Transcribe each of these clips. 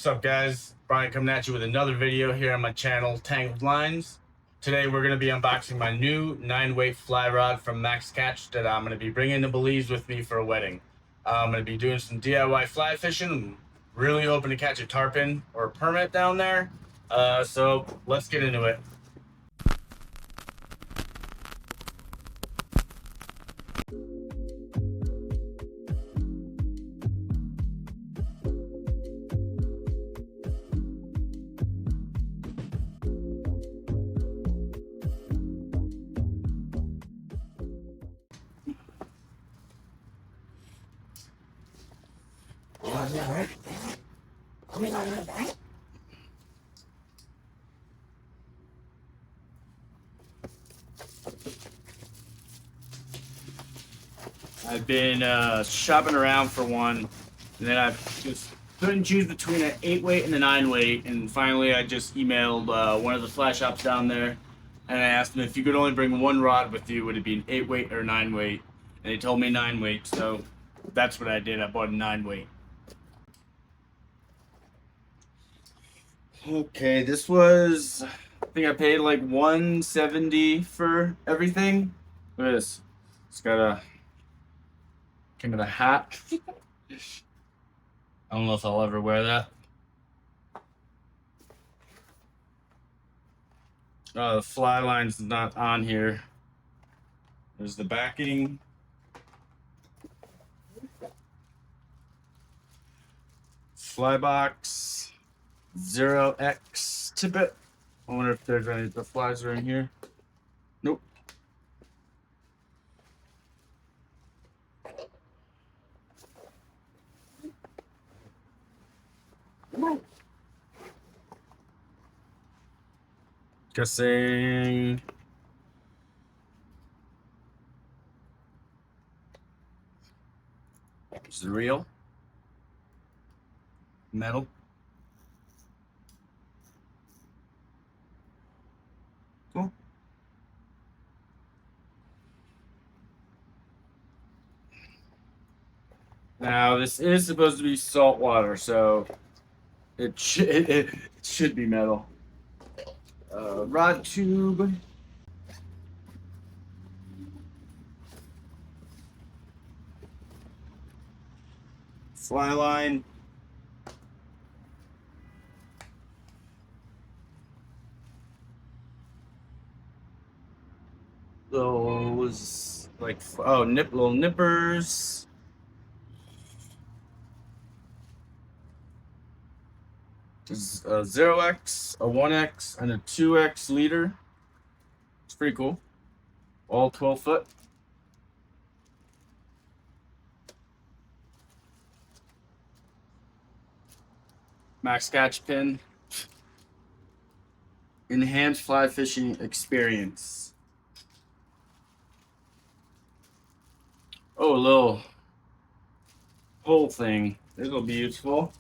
What's up, guys? Brian coming at you with another video here on my channel, Tangled Lines. Today we're going to be unboxing my new 9-weight fly rod from MaxCatch that I'm going to be bringing to Belize with me for a wedding. I'm going to be doing some DIY fly fishing. I'm really hoping to catch a tarpon or a permit down there. So let's get into it. I've been shopping around for one, and then I just couldn't choose between an 8-weight and a 9-weight, and finally I just emailed one of the fly shops down there, and I asked them if you could only bring one rod with you, would it be an 8-weight or a 9-weight? And they told me 9-weight, so that's what I did. I bought a 9-weight. Okay, this was, I think I paid like $170 for everything. Look at this. It's got came with a hat. I don't know if I'll ever wear that. The fly line's not on here. There's the backing. Fly box. 0x tippet. I wonder if there's any of the flies are in here. Nope. Guessing is it real? Metal. Cool. Now this is supposed to be saltwater, so it should be metal. Rod tube. Fly line. Those like little nippers. There's a 0x, a 1x, and a 2x leader. It's pretty cool. All 12 foot. MaxCatch pin. Enhanced fly fishing experience. Oh, a little hole thing. This will be useful.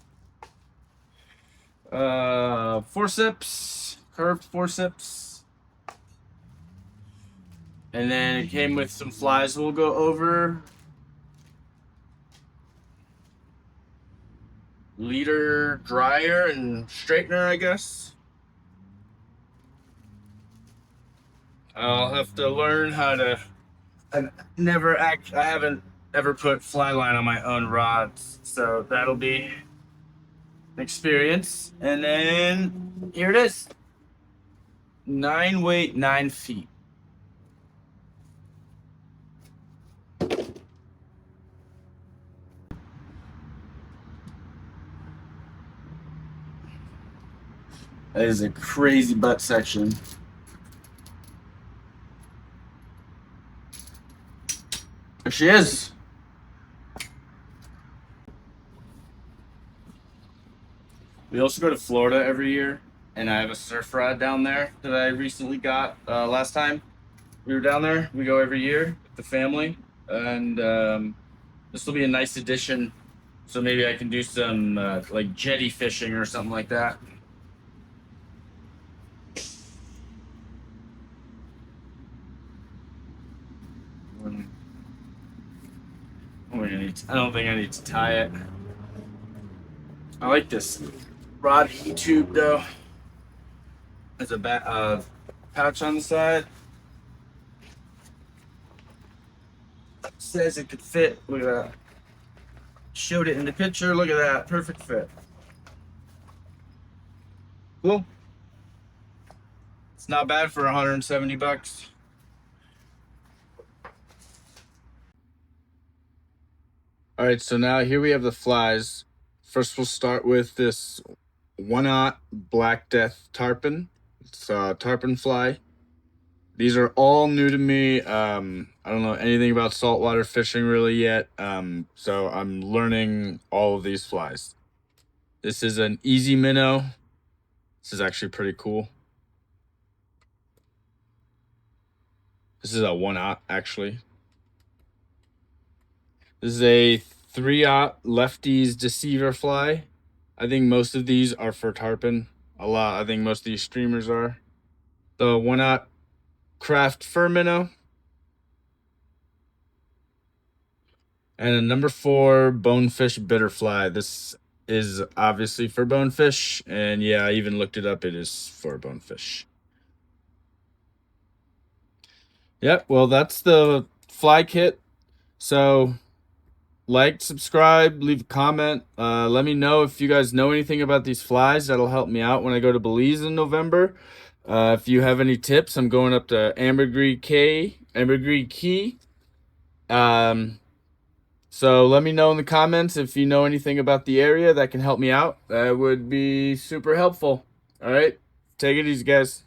Forceps, curved forceps, and then it came with some flies we'll go over. Leader, dryer, and straightener, I guess. I'll have to learn how to. I haven't ever put fly line on my own rods, so that'll be experience. And then here it is. 9-weight, 9 feet. That is a crazy butt section. There she is. We also go to Florida every year, and I have a surf rod down there that I recently got last time we were down there. We go every year with the family, and this will be a nice addition. So maybe I can do some like jetty fishing or something like that. I don't think I need to tie it. I like this rod E-tube though. There's a pouch on the side. Says it could fit. Look at that. Showed it in the picture. Look at that. Perfect fit. Cool. It's not bad for 170 bucks. All right, so now here we have the flies. First, we'll start with this 1/0 Black Death tarpon. It's a tarpon fly. These are all new to me. I don't know anything about saltwater fishing really yet, so I'm learning all of these flies. This is an easy minnow. This is actually pretty cool. This is a 1/0 actually. This is a 3/0 Lefties Deceiver fly. I think most of these are for tarpon. I think most of these streamers are. The 1/0 Craft Fur Minnow. And a number 4 Bonefish Bitterfly. This is obviously for bonefish, and yeah, I even looked it up. It is for bonefish. Yep, well, that's the fly kit. So, like, subscribe, leave a comment. Let me know if you guys know anything about these flies. That'll help me out when I go to Belize in November. If you have any tips, I'm going up to Ambergris Key. So let me know in the comments if you know anything about the area that can help me out. That would be super helpful. All right, take it easy, guys.